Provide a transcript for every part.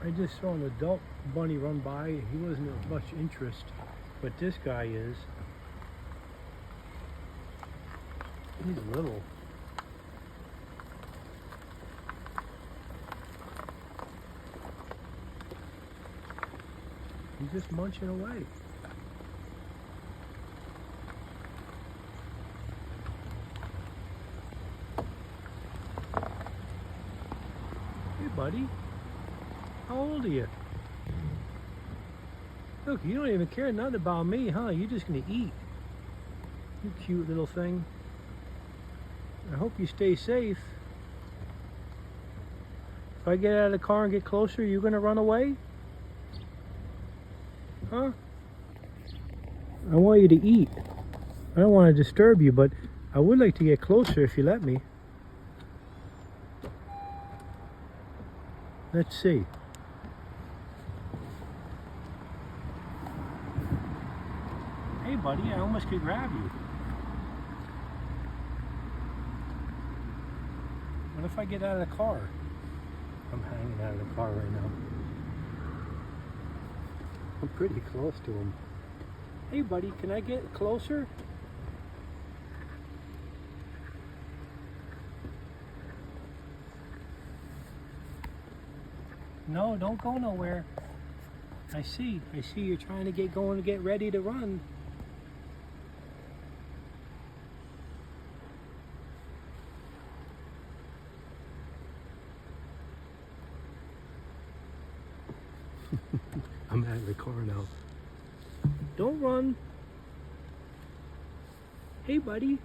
I just saw an adult bunny run by. He wasn't of much interest, but this guy is. He's little. He's just munching away. Hey, buddy. How old are you? Look, you don't even care nothing about me, huh? You're just gonna eat. You cute little thing. I hope you stay safe. If I get out of the car and get closer, you gonna run away? Huh? I want you to eat. I don't want to disturb you, but I would like to get closer if you let me. Let's see. Hey buddy, I almost could grab you. What if I get out of the car? I'm hanging out of the car right now. I'm pretty close to him. Hey buddy, can I get closer? No, don't go nowhere. I see you're trying to get going to get ready to run. I'm out of the car now. Don't run. Hey buddy.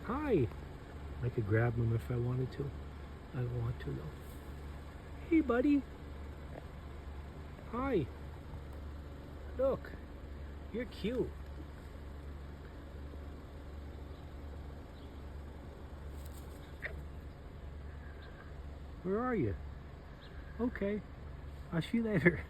Hi. I could grab him if I wanted to. I don't want to though. Hey buddy. Hi. Look. You're cute. Where are you? Okay. I'll see you later.